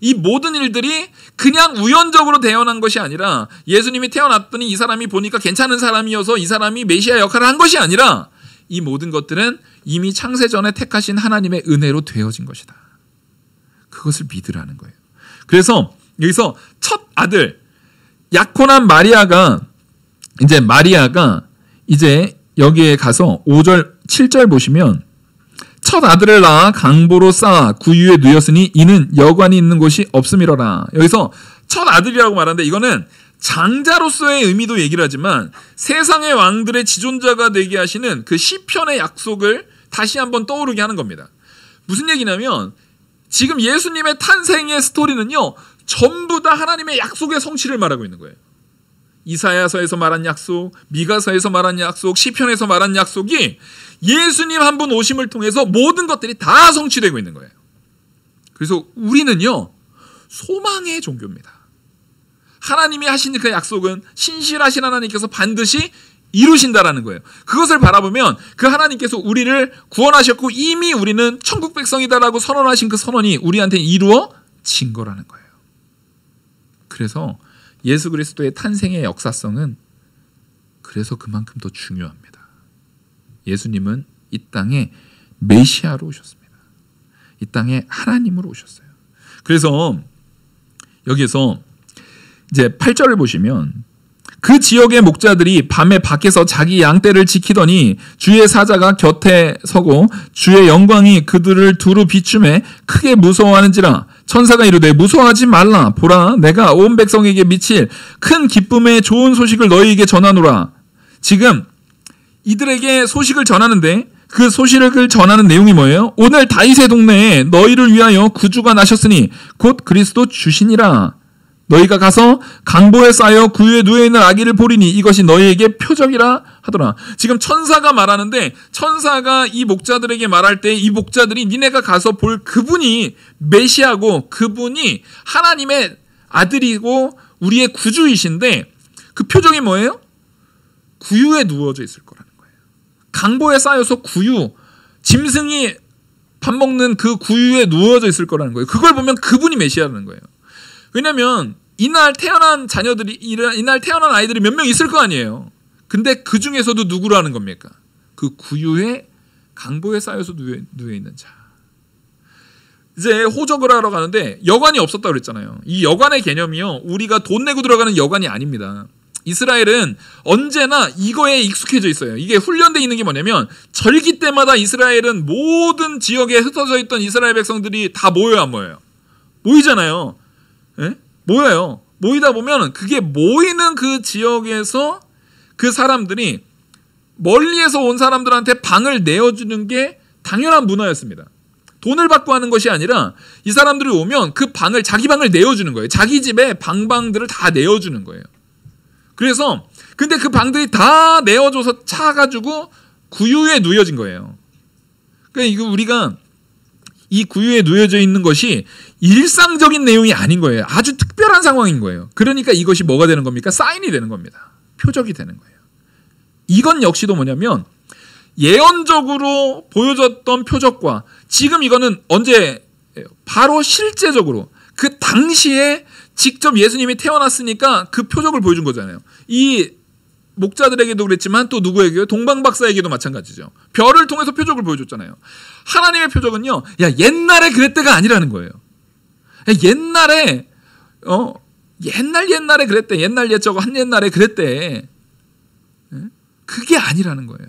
이 모든 일들이 그냥 우연적으로 태어난 것이 아니라, 예수님이 태어났더니 이 사람이 보니까 괜찮은 사람이어서 이 사람이 메시아 역할을 한 것이 아니라, 이 모든 것들은 이미 창세전에 택하신 하나님의 은혜로 되어진 것이다. 그것을 믿으라는 거예요. 그래서 여기서 첫 아들, 약혼한 마리아가 이제 여기에 가서 5절 7절 보시면, 첫 아들을 낳아 강보로 쌓아 구유에 누였으니 이는 여관이 있는 곳이 없음이로라. 여기서 첫 아들이라고 말하는데, 이거는 장자로서의 의미도 얘기를 하지만 세상의 왕들의 지존자가 되게 하시는 그 시편의 약속을 다시 한번 떠오르게 하는 겁니다. 무슨 얘기냐면, 지금 예수님의 탄생의 스토리는요, 전부 다 하나님의 약속의 성취를 말하고 있는 거예요. 이사야서에서 말한 약속, 미가서에서 말한 약속, 시편에서 말한 약속이 예수님 한 분 오심을 통해서 모든 것들이 다 성취되고 있는 거예요. 그래서 우리는요, 소망의 종교입니다. 하나님이 하신 그 약속은 신실하신 하나님께서 반드시 이루신다라는 거예요. 그것을 바라보면 그 하나님께서 우리를 구원하셨고 이미 우리는 천국 백성이다라고 선언하신 그 선언이 우리한테 이루어진 거라는 거예요. 그래서 예수 그리스도의 탄생의 역사성은 그래서 그만큼 더 중요합니다. 예수님은 이 땅에 메시아로 오셨습니다. 이 땅에 하나님으로 오셨어요. 그래서 여기에서 이제 8절을 보시면, 그 지역의 목자들이 밤에 밖에서 자기 양떼를 지키더니 주의 사자가 곁에 서고 주의 영광이 그들을 두루 비추매 크게 무서워하는지라. 천사가 이르되 무서워하지 말라. 보라, 내가 온 백성에게 미칠 큰 기쁨의 좋은 소식을 너희에게 전하노라. 지금 이들에게 소식을 전하는데, 그 소식을 전하는 내용이 뭐예요? 오늘 다윗의 동네에 너희를 위하여 구주가 나셨으니 곧 그리스도 주시니라. 너희가 가서 강보에 쌓여 구유에 누워있는 아기를 보리니 이것이 너희에게 표적이라 하더라. 지금 천사가 말하는데, 천사가 이 목자들에게 말할 때 이 목자들이 니네가 가서 볼 그분이 메시아고 그분이 하나님의 아들이고 우리의 구주이신데, 그 표적이 뭐예요? 구유에 누워져 있을 거라는 거예요. 강보에 쌓여서 구유, 짐승이 밥 먹는 그 구유에 누워져 있을 거라는 거예요. 그걸 보면 그분이 메시아라는 거예요. 왜냐면 이날 태어난 아이들이 몇 명 있을 거 아니에요. 근데 그 중에서도 누구라는 겁니까? 그 구유에 강보에 쌓여서 누워 있는 자. 이제 호적을 하러 가는데 여관이 없었다고 그랬잖아요. 이 여관의 개념이요, 우리가 돈 내고 들어가는 여관이 아닙니다. 이스라엘은 언제나 이거에 익숙해져 있어요. 이게 훈련되어 있는 게 뭐냐면, 절기 때마다 이스라엘은 모든 지역에 흩어져 있던 이스라엘 백성들이 다 모여요, 안 모여요? 모이잖아요. 예? 모여요. 모이다 보면 그게 모이는 그 지역에서 그 사람들이 멀리에서 온 사람들한테 방을 내어주는 게 당연한 문화였습니다. 돈을 받고 하는 것이 아니라 이 사람들이 오면 그 방을, 자기 방을 내어주는 거예요. 자기 집에 방방들을 다 내어주는 거예요. 그래서 근데 그 방들이 다 내어줘서 차가지고 구유에 누여진 거예요. 그러니까 이거 우리가 이 구유에 누여져 있는 것이 일상적인 내용이 아닌 거예요. 아주 특별한 상황인 거예요. 그러니까 이것이 뭐가 되는 겁니까? 사인이 되는 겁니다. 표적이 되는 거예요. 이건 역시도 뭐냐면 예언적으로 보여졌던 표적과 지금 이거는 언제 바로 실제적으로 그 당시에 직접 예수님이 태어났으니까 그 표적을 보여준 거잖아요. 이 목자들에게도 그랬지만 또 누구에게요? 동방박사에게도 마찬가지죠. 별을 통해서 표적을 보여줬잖아요. 하나님의 표적은요, 야 옛날에 그랬대가 아니라는 거예요. 야, 옛날에 옛날에 그랬대. 옛날 옛저거 한 옛날에 그랬대. 그게 아니라는 거예요.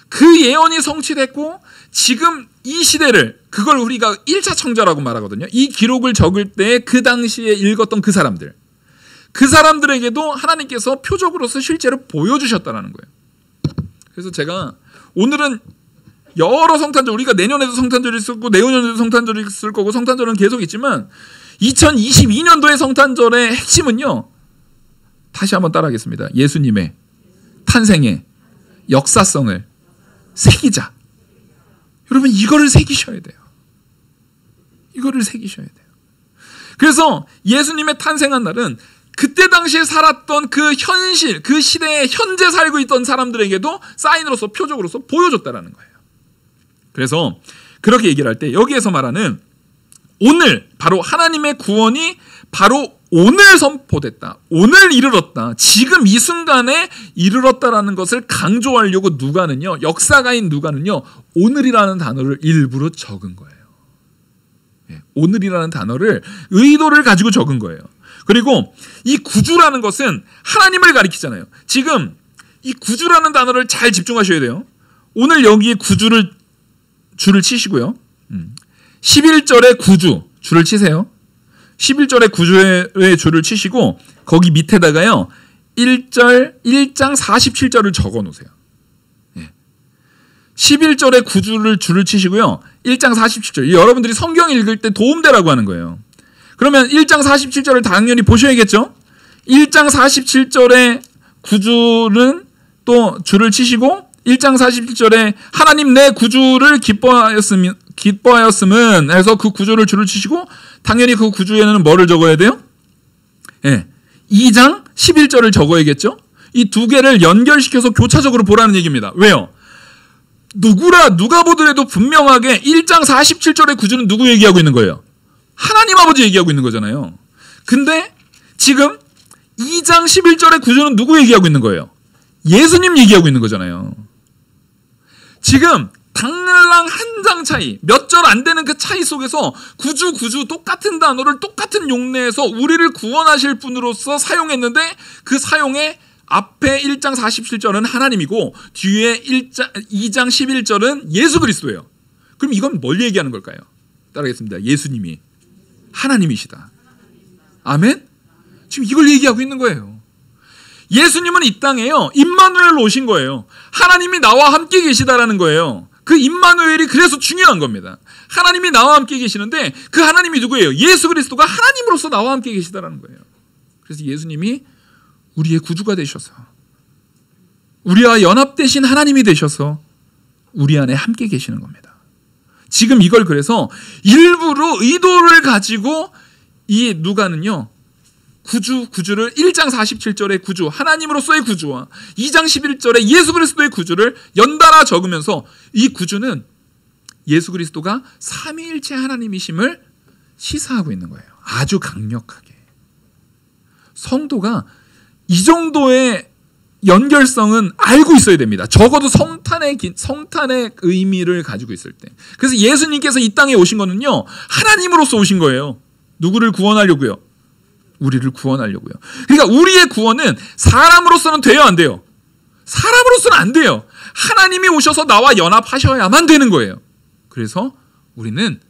그 예언이 성취됐고 지금 이 시대를, 그걸 우리가 1차 청자라고 말하거든요. 이 기록을 적을 때 그 당시에 읽었던 그 사람들에게도 하나님께서 표적으로서 실제로 보여주셨다는 거예요. 그래서 제가 오늘은 여러 성탄절, 우리가 내년에도 성탄절이 있을 거고 내후년에도 성탄절이 있을 거고 성탄절은 계속 있지만 2022년도의 성탄절의 핵심은요, 다시 한번 따라하겠습니다. 예수님의 탄생의 역사성을 새기자. 여러분 이거를 새기셔야 돼요. 이거를 새기셔야 돼요. 그래서 예수님의 탄생한 날은 그때 당시에 살았던 그 현실, 그 시대에 현재 살고 있던 사람들에게도 사인으로서, 표적으로서 보여줬다라는 거예요. 그래서 그렇게 얘기를 할 때 여기에서 말하는 오늘, 바로 하나님의 구원이 바로 오늘 선포됐다, 오늘 이르렀다, 지금 이 순간에 이르렀다라는 것을 강조하려고 누가는요, 역사가인 누가는요, 오늘이라는 단어를 일부러 적은 거예요. 오늘이라는 단어를 의도를 가지고 적은 거예요. 그리고 이 구주라는 것은 하나님을 가리키잖아요. 지금 이 구주라는 단어를 잘 집중하셔야 돼요. 오늘 여기에 줄을 치시고요. 11절에 구주, 줄을 치세요. 11절에 구주의 줄을 치시고 거기 밑에다가요 1장 47절을 적어 놓으세요. 11절에 구주를 줄을 치시고요 1장 47절, 여러분들이 성경 읽을 때 도움되라고 하는 거예요. 그러면 1장 47절을 당연히 보셔야겠죠. 1장 47절에 구주는 또 줄을 치시고 1장 47절에 하나님 내 구주를 기뻐하였음은 해서 그 구주를 줄을 치시고 당연히 그 구주에는 뭐를 적어야 돼요? 2장 11절을 적어야겠죠. 이 두 개를 연결시켜서 교차적으로 보라는 얘기입니다. 왜요? 누가 보더라도 분명하게 1장 47절의 구주는 누구 얘기하고 있는 거예요? 하나님 아버지 얘기하고 있는 거잖아요. 근데 지금 2장 11절의 구주는 누구 얘기하고 있는 거예요? 예수님 얘기하고 있는 거잖아요. 지금 당랑 한 장 차이, 몇 절 안 되는 그 차이 속에서 구주 똑같은 단어를 똑같은 용례에서 우리를 구원하실 분으로서 사용했는데 그 사용에 앞에 1장 47절은 하나님이고 뒤에 2장 11절은 예수 그리스도예요. 그럼 이건 뭘 얘기하는 걸까요? 따라하겠습니다. 예수님이 하나님이시다. 아멘? 지금 이걸 얘기하고 있는 거예요. 예수님은 이 땅에요, 임마누엘로 오신 거예요. 하나님이 나와 함께 계시다라는 거예요. 그 임마누엘이 그래서 중요한 겁니다. 하나님이 나와 함께 계시는데 그 하나님이 누구예요? 예수 그리스도가 하나님으로서 나와 함께 계시다라는 거예요. 그래서 예수님이 우리의 구주가 되셔서, 우리와 연합되신 하나님이 되셔서 우리 안에 함께 계시는 겁니다. 지금 이걸 그래서 일부러 의도를 가지고 이 누가는요, 구주를 1장 47절의 구주, 하나님으로서의 구주와 2장 11절의 예수 그리스도의 구주를 연달아 적으면서 이 구주는 예수 그리스도가 삼위일체 하나님이심을 시사하고 있는 거예요. 아주 강력하게. 성도가 이 정도의 연결성은 알고 있어야 됩니다. 적어도 성탄의 의미를 가지고 있을 때. 그래서 예수님께서 이 땅에 오신 거는요, 하나님으로서 오신 거예요. 누구를 구원하려고요? 우리를 구원하려고요. 그러니까 우리의 구원은 사람으로서는 돼요, 안 돼요? 사람으로서는 안 돼요. 하나님이 오셔서 나와 연합하셔야만 되는 거예요. 그래서 우리는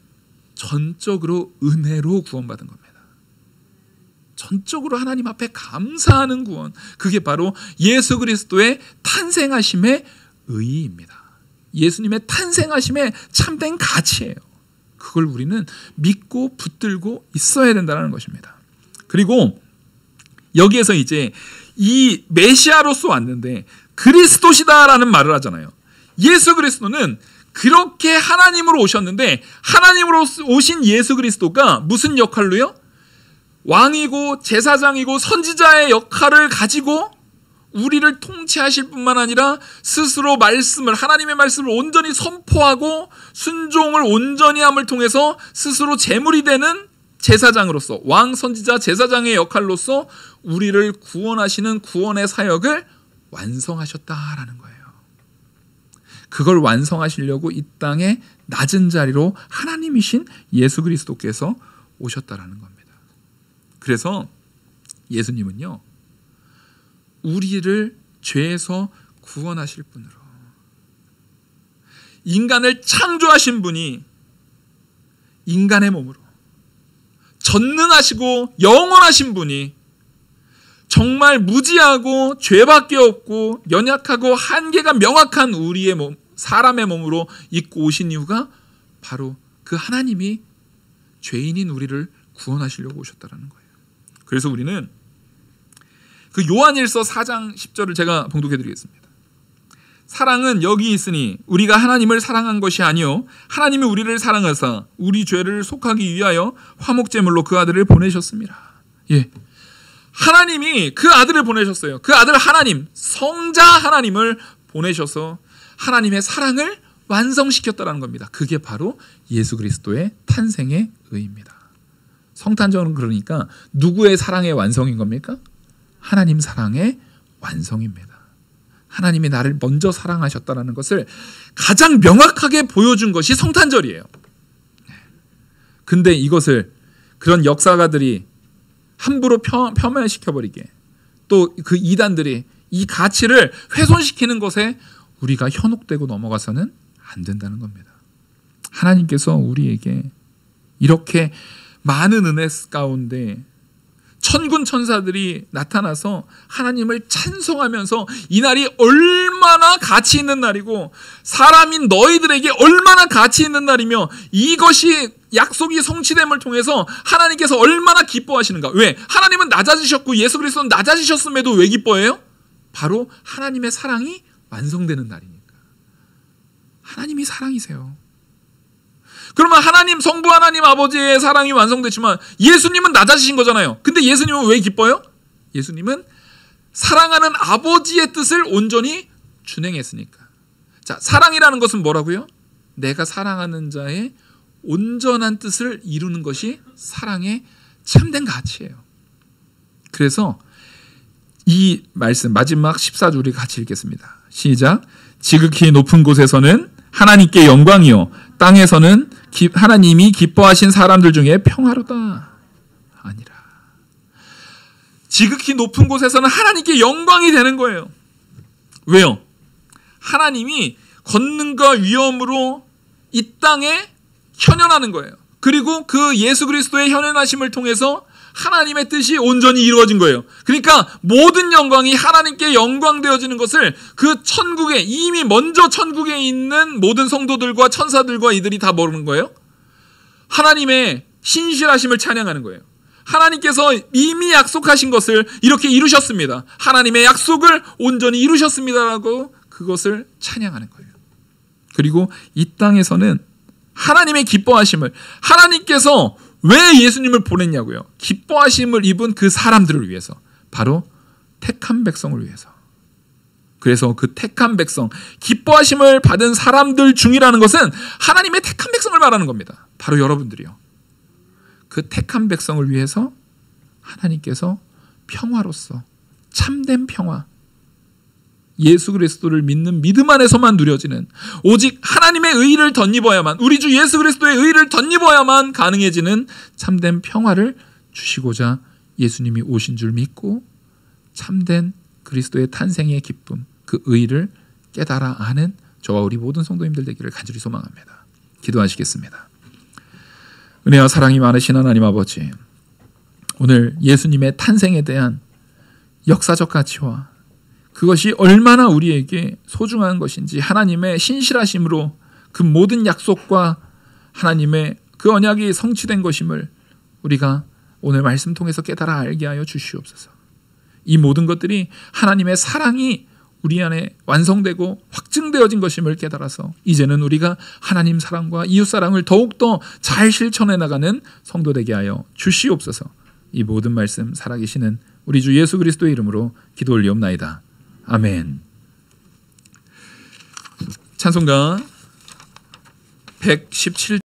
전적으로 은혜로 구원받은 겁니다. 전적으로 하나님 앞에 감사하는 구원, 그게 바로 예수 그리스도의 탄생하심의 의의입니다. 예수님의 탄생하심의 참된 가치예요. 그걸 우리는 믿고 붙들고 있어야 된다는 것입니다. 그리고 여기에서 이제 이 메시아로서 왔는데 그리스도시다라는 말을 하잖아요. 예수 그리스도는 그렇게 하나님으로 오셨는데, 하나님으로 오신 예수 그리스도가 무슨 역할로요? 왕이고 제사장이고 선지자의 역할을 가지고 우리를 통치하실 뿐만 아니라 스스로 말씀을, 하나님의 말씀을 온전히 선포하고 순종을 온전히 함을 통해서 스스로 제물이 되는 제사장으로서, 왕, 선지자, 제사장의 역할로서 우리를 구원하시는 구원의 사역을 완성하셨다라는 거예요. 그걸 완성하시려고 이 땅의 낮은 자리로 하나님이신 예수 그리스도께서 오셨다라는 겁니다. 그래서 예수님은요, 우리를 죄에서 구원하실 분으로, 인간을 창조하신 분이 인간의 몸으로, 전능하시고 영원하신 분이 정말 무지하고 죄밖에 없고 연약하고 한계가 명확한 우리의 몸, 사람의 몸으로 입고 오신 이유가 바로 그 하나님이 죄인인 우리를 구원하시려고 오셨다는 거예요. 그래서 우리는 그 요한일서 4장 10절을 제가 봉독해 드리겠습니다. 사랑은 여기 있으니 우리가 하나님을 사랑한 것이 아니요 하나님이 우리를 사랑하사 우리 죄를 속하기 위하여 화목제물로 그 아들을 보내셨습니다. 예, 하나님이 그 아들을 보내셨어요. 그 아들 하나님, 성자 하나님을 보내셔서 하나님의 사랑을 완성시켰다는 겁니다. 그게 바로 예수 그리스도의 탄생의 의의입니다. 성탄절은 그러니까 누구의 사랑의 완성인 겁니까? 하나님 사랑의 완성입니다. 하나님이 나를 먼저 사랑하셨다는 것을 가장 명확하게 보여준 것이 성탄절이에요. 근데 이것을 그런 역사가들이 함부로 폄훼시켜버리게, 또 그 이단들이 이 가치를 훼손시키는 것에 우리가 현혹되고 넘어가서는 안 된다는 겁니다. 하나님께서 우리에게 이렇게 많은 은혜 가운데 천군 천사들이 나타나서 하나님을 찬송하면서 이날이 얼마나 가치 있는 날이고 사람인 너희들에게 얼마나 가치 있는 날이며 이것이 약속이 성취됨을 통해서 하나님께서 얼마나 기뻐하시는가. 왜? 하나님은 낮아지셨고 예수 그리스도는 낮아지셨음에도 왜 기뻐해요? 바로 하나님의 사랑이 완성되는 날이니까. 하나님이 사랑이세요. 그러면 하나님, 성부 하나님 아버지의 사랑이 완성됐지만 예수님은 낮아지신 거잖아요. 근데 예수님은 왜 기뻐요? 예수님은 사랑하는 아버지의 뜻을 온전히 준행했으니까. 자, 사랑이라는 것은 뭐라고요? 내가 사랑하는 자의 온전한 뜻을 이루는 것이 사랑의 참된 가치예요. 그래서 이 말씀 마지막 14절 우리 같이 읽겠습니다. 시작. 지극히 높은 곳에서는 하나님께 영광이요 땅에서는 하나님이 기뻐하신 사람들 중에 평화로다 아니라. 지극히 높은 곳에서는 하나님께 영광이 되는 거예요. 왜요? 하나님이 권능과 위엄으로 이 땅에 현현하는 거예요. 그리고 그 예수 그리스도의 현현하심을 통해서 하나님의 뜻이 온전히 이루어진 거예요. 그러니까 모든 영광이 하나님께 영광되어지는 것을 그 천국에, 이미 먼저 천국에 있는 모든 성도들과 천사들과 이들이 다 모르는 거예요. 하나님의 신실하심을 찬양하는 거예요. 하나님께서 이미 약속하신 것을 이렇게 이루셨습니다. 하나님의 약속을 온전히 이루셨습니다라고 그것을 찬양하는 거예요. 그리고 이 땅에서는 하나님의 기뻐하심을, 하나님께서 왜 예수님을 보냈냐고요? 기뻐하심을 입은 그 사람들을 위해서, 바로 택한 백성을 위해서. 그래서 그 택한 백성, 기뻐하심을 받은 사람들 중이라는 것은 하나님의 택한 백성을 말하는 겁니다. 바로 여러분들이요. 그 택한 백성을 위해서 하나님께서 평화로서, 참된 평화, 예수 그리스도를 믿는 믿음 안에서만 누려지는, 오직 하나님의 의의를 덧입어야만, 우리 주 예수 그리스도의 의의를 덧입어야만 가능해지는 참된 평화를 주시고자 예수님이 오신 줄 믿고 참된 그리스도의 탄생의 기쁨, 그 의의를 깨달아 아는 저와 우리 모든 성도님들 되기를 간절히 소망합니다. 기도하시겠습니다. 은혜와 사랑이 많으신 하나님 아버지, 오늘 예수님의 탄생에 대한 역사적 가치와 그것이 얼마나 우리에게 소중한 것인지, 하나님의 신실하심으로 그 모든 약속과 하나님의 그 언약이 성취된 것임을 우리가 오늘 말씀 통해서 깨달아 알게 하여 주시옵소서. 이 모든 것들이 하나님의 사랑이 우리 안에 완성되고 확증되어진 것임을 깨달아서 이제는 우리가 하나님 사랑과 이웃 사랑을 더욱더 잘 실천해 나가는 성도 되게 하여 주시옵소서. 이 모든 말씀 살아계시는 우리 주 예수 그리스도의 이름으로 기도 올리옵나이다. 아멘. 찬송가 117